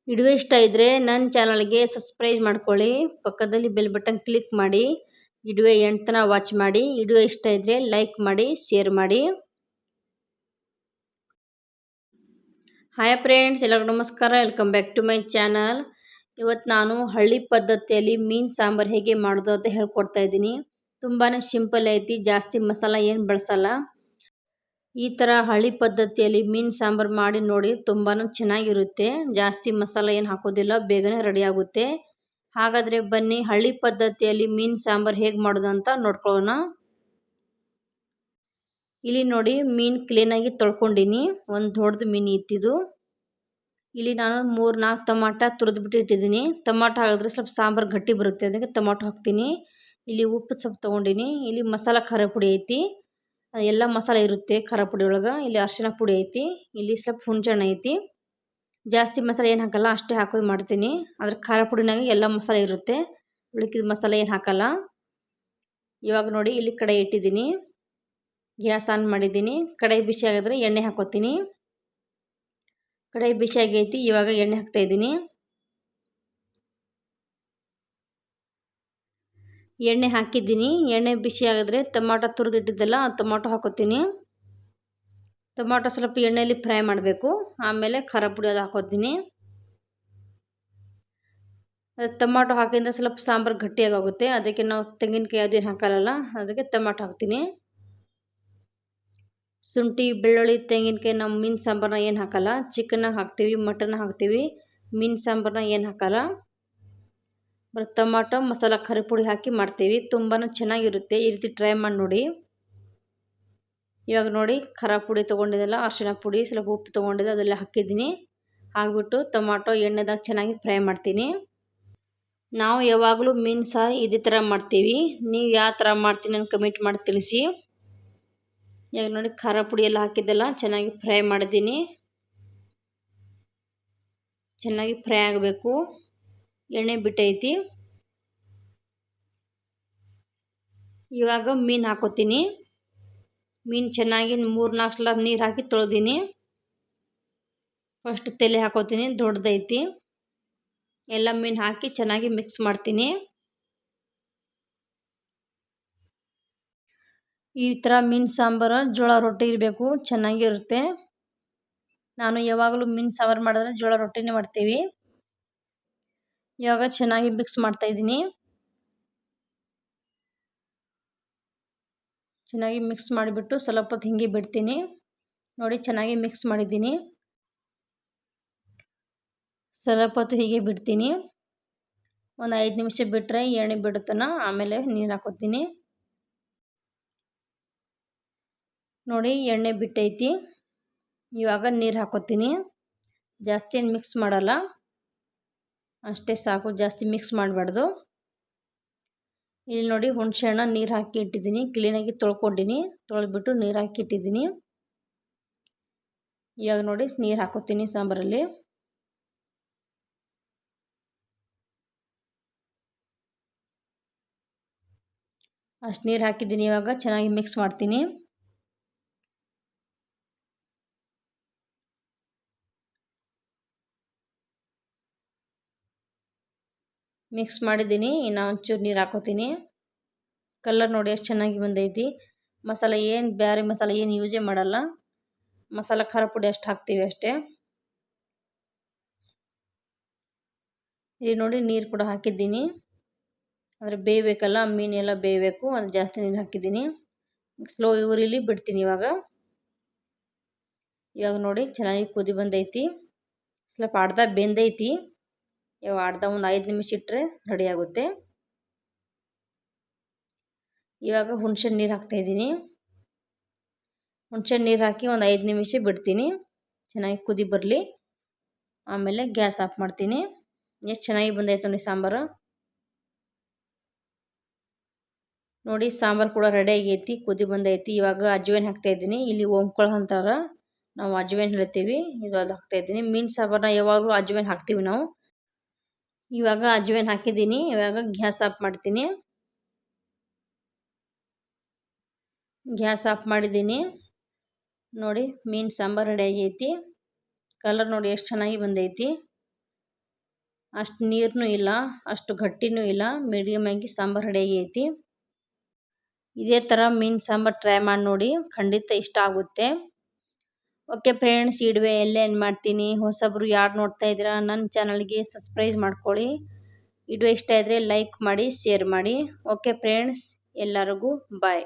Video ಇಷ್ಟ ಇದ್ದರೆ ನನ್ನ ಚಾನಲ್ಗೆ ಸಬ್ಸ್ಕ್ರೈಬ್ ಮಾಡ್ಕೊಳ್ಳಿ, ಪಕ್ಕದಲ್ಲಿ ಬೆಲ್ ಬಟನ್ ಕ್ಲಿಕ್ ಮಾಡಿ. ವಿಡಿಯೋ ಎಂಡ್ ತನಕ ವಾಚ್ ಮಾಡಿ. ವಿಡಿಯೋ ಇಷ್ಟ ಇದ್ದರೆ ಲೈಕ್ ಮಾಡಿ, ಶೇರ್ ಮಾಡಿ. ಹಾಯ್ ಫ್ರೆಂಡ್ಸ್, ಎಲ್ಲರಿಗೂ ನಮಸ್ಕಾರ. Welcome back to my channel. ಇವತ್ತು ನಾನು ಹಳ್ಳಿ ಪದ್ಧತಿಯಲ್ಲಿ ಮೀನು ಸಾಂಬಾರು ಹೇಗೆ ಮಾಡೋದು ಅಂತ ಹೇಳ್ಕೊಡ್ತಾ ಇದ್ದೀನಿ. ತುಂಬಾ ಸಿಂಪಲ್ ಐತಿ, ಜಾಸ್ತಿ ಮಸಾಲ ಏನು ಬಳಸಲ್ಲ. ಈ ಥರ ಹಳ್ಳಿ ಪದ್ಧತಿಯಲ್ಲಿ ಮೀನು ಸಾಂಬಾರು ಮಾಡಿ ನೋಡಿ, ತುಂಬಾ ಚೆನ್ನಾಗಿರುತ್ತೆ. ಜಾಸ್ತಿ ಮಸಾಲ ಏನು ಹಾಕೋದಿಲ್ಲ, ಬೇಗನೆ ರೆಡಿ ಆಗುತ್ತೆ. ಹಾಗಾದರೆ ಬನ್ನಿ ಹಳ್ಳಿ ಪದ್ಧತಿಯಲ್ಲಿ ಮೀನು ಸಾಂಬಾರು ಹೇಗೆ ಮಾಡೋದು ಅಂತ ನೋಡ್ಕೊಳ್ಳೋಣ. ಇಲ್ಲಿ ನೋಡಿ, ಮೀನು ಕ್ಲೀನಾಗಿ ತೊಳ್ಕೊಂಡಿನಿ. ಒಂದು ದೊಡ್ಡದು ಮೀನು ಇತ್ತಿದು. ಇಲ್ಲಿ ನಾನು 3-4 ಟೊಮಾಟೊ ತುರಿದ್ಬಿಟ್ಟು ಇಟ್ಟಿದ್ದೀನಿ. ಟೊಮಾಟೊ ಹಾಕಿದ್ರೆ ಸ್ವಲ್ಪ ಸಾಂಬಾರು ಗಟ್ಟಿ ಬರುತ್ತೆ, ಅದಕ್ಕೆ ಟೊಮಾಟೊ ಹಾಕ್ತೀನಿ. ಇಲ್ಲಿ ಉಪ್ಪು ಸ್ವಲ್ಪ ತೊಗೊಂಡಿನಿ. ಇಲ್ಲಿ ಮಸಾಲ ಖಾರ ಪುಡಿ ಐತಿ, ಎಲ್ಲ ಮಸಾಲೆ ಇರುತ್ತೆ ಖಾರ ಪುಡಿ ಒಳಗೆ. ಇಲ್ಲಿ ಅರಿಶಿನ ಪುಡಿ ಐತಿ, ಇಲ್ಲಿ ಸ್ವಲ್ಪ ಹುಣಸೆಹಣ್ಣು ಐತಿ. ಜಾಸ್ತಿ ಮಸಾಲೆ ಏನು ಹಾಕಲ್ಲ, ಅಷ್ಟೇ ಹಾಕೋದು ಮಾಡ್ತೀನಿ. ಅದ್ರ ಖಾರ ಪುಡಿನಾಗ ಎಲ್ಲ ಮಸಾಲೆ ಇರುತ್ತೆ, ಉಳಿಕಿದ ಮಸಾಲೆ ಏನು ಹಾಕಲ್ಲ. ಇವಾಗ ನೋಡಿ, ಇಲ್ಲಿ ಕಡಾಯಿ ಇಟ್ಟಿದ್ದೀನಿ, ಗ್ಯಾಸ್ ಆನ್ ಮಾಡಿದ್ದೀನಿ. ಕಡಾಯಿ ಬಿಸಿ ಆಗಿದ್ರೆ ಎಣ್ಣೆ ಹಾಕೋತೀನಿ. ಕಡಾಯಿ ಬಿಸಿ ಆಗೈತಿ, ಇವಾಗ ಎಣ್ಣೆ ಹಾಕ್ತಾ ಇದ್ದೀನಿ. ಎಣ್ಣೆ ಹಾಕಿದ್ದೀನಿ. ಎಣ್ಣೆ ಬಿಸಿ ಆಗಿದ್ರೆ ಟೊಮಾಟೊ ತುರಿದಿಟ್ಟಿದ್ದೆಲ್ಲ ಟೊಮಾಟೊ ಹಾಕೋತೀನಿ. ಟೊಮಾಟೊ ಸ್ವಲ್ಪ ಎಣ್ಣೆಯಲ್ಲಿ ಫ್ರೈ ಮಾಡಬೇಕು, ಆಮೇಲೆ ಖಾರ ಪುಡಿ ಅದು ಹಾಕೋತೀನಿ. ಟೊಮಾಟೊ ಹಾಕಿದ್ರೆ ಸ್ವಲ್ಪ ಸಾಂಬಾರು ಗಟ್ಟಿಯಾಗುತ್ತೆ, ಅದಕ್ಕೆ ನಾವು ತೆಂಗಿನಕಾಯಿ ಅದೇನು ಹಾಕಲ್ಲ, ಅದಕ್ಕೆ ಟೊಮಾಟೊ ಹಾಕ್ತೀನಿ. ಶುಂಠಿ ಬೆಳ್ಳುಳ್ಳಿ ತೆಂಗಿನಕಾಯಿ ನಾವು ಮೀನು ಸಾಂಬಾರನ್ನ ಏನು ಹಾಕಲ್ಲ. ಚಿಕನ್ನಾಗ ಹಾಕ್ತೀವಿ, ಮಟನ್ ಹಾಕ್ತೀವಿ, ಮೀನು ಸಾಂಬಾರನ್ನ ಏನು ಹಾಕಲ್ಲ. ಬರೀ ಟೊಮಾಟೊ ಮಸಾಲ ಖಾರ ಪುಡಿ ಹಾಕಿ ಮಾಡ್ತೀವಿ. ತುಂಬಾ ಚೆನ್ನಾಗಿರುತ್ತೆ, ಈ ರೀತಿ ಟ್ರೈ ಮಾಡಿ ನೋಡಿ. ಇವಾಗ ನೋಡಿ, ಖಾರ ಪುಡಿ ತೊಗೊಂಡಿದ್ದೆಲ್ಲ, ಅರಿಶಿನ ಪುಡಿ, ಸ್ವಲ್ಪ ಉಪ್ಪು ತೊಗೊಂಡಿದ್ದೆ, ಅದೆಲ್ಲ ಹಾಕಿದ್ದೀನಿ. ಹಾಕ್ಬಿಟ್ಟು ಟೊಮಾಟೊ ಎಣ್ಣೆದಾಗ ಚೆನ್ನಾಗಿ ಫ್ರೈ ಮಾಡ್ತೀನಿ. ನಾವು ಯಾವಾಗಲೂ ಮೀನು ಸಾರು ಇದೇ ಥರ ಮಾಡ್ತೀವಿ. ನೀವು ಯಾವ ಥರ ಮಾಡ್ತೀನಿ ಅಂತ ಕಮೆಂಟ್ ಮಾಡಿ ತಿಳಿಸಿ. ಇವಾಗ ನೋಡಿ, ಖಾರ ಪುಡಿ ಎಲ್ಲ ಹಾಕಿದ್ದೆಲ್ಲ ಚೆನ್ನಾಗಿ ಫ್ರೈ ಮಾಡಿದ್ದೀನಿ. ಚೆನ್ನಾಗಿ ಫ್ರೈ ಆಗಬೇಕು, ಎಣ್ಣೆ ಬಿಟ್ಟೈತಿ. ಇವಾಗ ಮೀನು ಹಾಕೋತೀನಿ. ಮೀನು ಚೆನ್ನಾಗಿ 3-4 ಸಲ ನೀರು ಹಾಕಿ ತೊಳೆದೀನಿ. ಫಸ್ಟ್ ತಲೆ ಹಾಕೋತೀನಿ, ದೊಡ್ಡದೈತಿ. ಎಲ್ಲ ಮೀನು ಹಾಕಿ ಚೆನ್ನಾಗಿ ಮಿಕ್ಸ್ ಮಾಡ್ತೀನಿ. ಈ ಥರ ಮೀನು ಸಾಂಬಾರು ಜೋಳ ರೊಟ್ಟಿ ಇರಬೇಕು, ಚೆನ್ನಾಗಿರುತ್ತೆ. ನಾನು ಯಾವಾಗಲೂ ಮೀನು ಸಾಂಬಾರು ಮಾಡಿದ್ರೆ ಜೋಳ ರೊಟ್ಟಿನೇ ಮಾಡ್ತೀವಿ. ಇವಾಗ ಚೆನ್ನಾಗಿ ಮಿಕ್ಸ್ ಮಾಡ್ತಾ ಇದ್ದೀನಿ. ಚೆನ್ನಾಗಿ ಮಿಕ್ಸ್ ಮಾಡಿಬಿಟ್ಟು ಸ್ವಲ್ಪ ಹೊತ್ತು ಹಿಂಗೆ ಬಿಡ್ತೀನಿ. ನೋಡಿ, ಚೆನ್ನಾಗಿ ಮಿಕ್ಸ್ ಮಾಡಿದ್ದೀನಿ. ಸ್ವಲ್ಪ ಹೊತ್ತು ಹೀಗೆ ಬಿಡ್ತೀನಿ. ಒಂದು 5 ನಿಮಿಷ ಬಿಟ್ಟರೆ ಎಣ್ಣೆ ಬಿಡುತ್ತನ, ಆಮೇಲೆ ನೀರು ಹಾಕೋತೀನಿ. ನೋಡಿ, ಎಣ್ಣೆ ಬಿಟ್ಟೈತಿ. ಇವಾಗ ನೀರು ಹಾಕೋತೀನಿ. ಜಾಸ್ತಿ ಏನು ಮಿಕ್ಸ್ ಮಾಡಲ್ಲ, ಅಷ್ಟೇ ಸಾಕು, ಜಾಸ್ತಿ ಮಿಕ್ಸ್ ಮಾಡಬಾರ್ದು. ಇಲ್ಲಿ ನೋಡಿ, ಹುಣಸೆಹಣ್ಣು ನೀರು ಹಾಕಿ ಇಟ್ಟಿದ್ದೀನಿ, ಕ್ಲೀನಾಗಿ ತೊಳ್ಕೊಂಡಿನಿ. ತೊಳೆದ್ಬಿಟ್ಟು ನೀರು ಹಾಕಿ ಇಟ್ಟಿದ್ದೀನಿ. ಇವಾಗ ನೋಡಿ, ನೀರು ಹಾಕೋತೀನಿ ಸಾಂಬಾರಲ್ಲಿ. ಅಷ್ಟು ನೀರು ಹಾಕಿದ್ದೀನಿ. ಇವಾಗ ಚೆನ್ನಾಗಿ ಮಿಕ್ಸ್ ಮಾಡ್ತೀನಿ. ಮಿಕ್ಸ್ ಮಾಡಿದ್ದೀನಿ. ಇನ್ನು ಒಂಚೂರು ನೀರು ಹಾಕೋತೀನಿ. ಕಲರ್ ನೋಡಿ ಎಷ್ಟು ಚೆನ್ನಾಗಿ ಬಂದೈತಿ. ಮಸಾಲೆ ಏನು ಬೇರೆ ಮಸಾಲೆ ಏನು ಯೂಸೇ ಮಾಡಲ್ಲ, ಮಸಾಲ ಖಾರ ಪುಡಿ ಅಷ್ಟು ಹಾಕ್ತೀವಿ ಅಷ್ಟೇ. ಇಲ್ಲಿ ನೋಡಿ, ನೀರು ಕೂಡ ಹಾಕಿದ್ದೀನಿ. ಆದರೆ ಬೇಯಬೇಕಲ್ಲ, ಮೀನೆಲ್ಲ ಬೇಯಬೇಕು, ಅದು ಜಾಸ್ತಿ ನೀರು ಹಾಕಿದ್ದೀನಿ. ಸ್ಲೋ ಉರಿಲಿ ಬಿಡ್ತೀನಿ. ಇವಾಗ ನೋಡಿ, ಚೆನ್ನಾಗಿ ಕುದಿ ಬಂದೈತಿ. ಸ್ವಲ್ಪ ಅರ್ಧ ಬೆಂದೈತಿ. ಇವಾಗ ಅರ್ಧ ಒಂದು 5 ನಿಮಿಷ ಇಟ್ಟರೆ ರೆಡಿ ಆಗುತ್ತೆ. ಇವಾಗ ಹುಣಸೆ ನೀರು ಹಾಕ್ತಾಯಿದ್ದೀನಿ. ಹುಣಸೆ ನೀರು ಹಾಕಿ ಒಂದು 5 ನಿಮಿಷ ಬಿಡ್ತೀನಿ, ಚೆನ್ನಾಗಿ ಕುದಿ ಬರಲಿ. ಆಮೇಲೆ ಗ್ಯಾಸ್ ಆಫ್ ಮಾಡ್ತೀನಿ. ಎಷ್ಟು ಚೆನ್ನಾಗಿ ಬಂದೈತೆ ನೋಡಿ ಸಾಂಬಾರು. ನೋಡಿ, ಸಾಂಬಾರು ಕೂಡ ರೆಡಿ ಆಗೈತಿ, ಕುದಿ ಬಂದೈತಿ. ಇವಾಗ ಅಜ್ವಾइन ಹಾಕ್ತಾಯಿದ್ದೀನಿ. ಇಲ್ಲಿ ಓಂಕಾಳು ಅಂತಾರೆ, ನಾವು ಅಜ್ವಾइन ಹೇಳ್ತೀವಿ. ಇದು ಅದು ಹಾಕ್ತಾಯಿದ್ದೀನಿ. ಮೀನು ಸಾಂಬಾರನ್ನ ಯಾವಾಗಲೂ ಅಜ್ವಾइन ಹಾಕ್ತೀವಿ ನಾವು. ಇವಾಗ ಅಜ್ವಾइन ಹಾಕಿದ್ದೀನಿ. ಇವಾಗ ಗ್ಯಾಸ್ ಆಫ್ ಮಾಡ್ತೀನಿ. ಗ್ಯಾಸ್ ಆಫ್ ಮಾಡಿದ್ದೀನಿ. ನೋಡಿ, ಮೀನು ಸಾಂಬಾರು ರೆಡಿ ಆಗೈತಿ. ಕಲರ್ ನೋಡಿ ಎಷ್ಟು ಚೆನ್ನಾಗಿ ಬಂದೈತಿ. ಅಷ್ಟು ನೀರೂ ಇಲ್ಲ ಅಷ್ಟು ಗಟ್ಟಿನೂ ಇಲ್ಲ, ಮೀಡಿಯಮ್ ಆಗಿ ಸಾಂಬಾರು ರೆಡಿ ಆಗೈತಿ. ಇದೇ ಥರ ಮೀನು ಸಾಂಬಾರು ಟ್ರೈ ಮಾಡಿ ನೋಡಿ, ಖಂಡಿತ ಇಷ್ಟ ಆಗುತ್ತೆ. ಓಕೆ ಫ್ರೆಂಡ್ಸ್, ಈ ವಿಡಿಯೋ ಎಲ್ಲೇನು ಮಾಡ್ತೀನಿ, ಹೊಸಬ್ರು ಯಾರು ನೋಡ್ತಾ ಇದ್ದೀರಾ ನನ್ನ ಚಾನಲ್ಗೆ ಸಬ್ಸ್ಕ್ರೈಬ್ ಮಾಡ್ಕೊಳ್ಳಿ. ವಿಡಿಯೋ ಇಷ್ಟ ಇದ್ದರೆ ಲೈಕ್ ಮಾಡಿ, ಶೇರ್ ಮಾಡಿ. ಓಕೆ ಫ್ರೆಂಡ್ಸ್, ಎಲ್ಲರಿಗೂ ಬಾಯ್.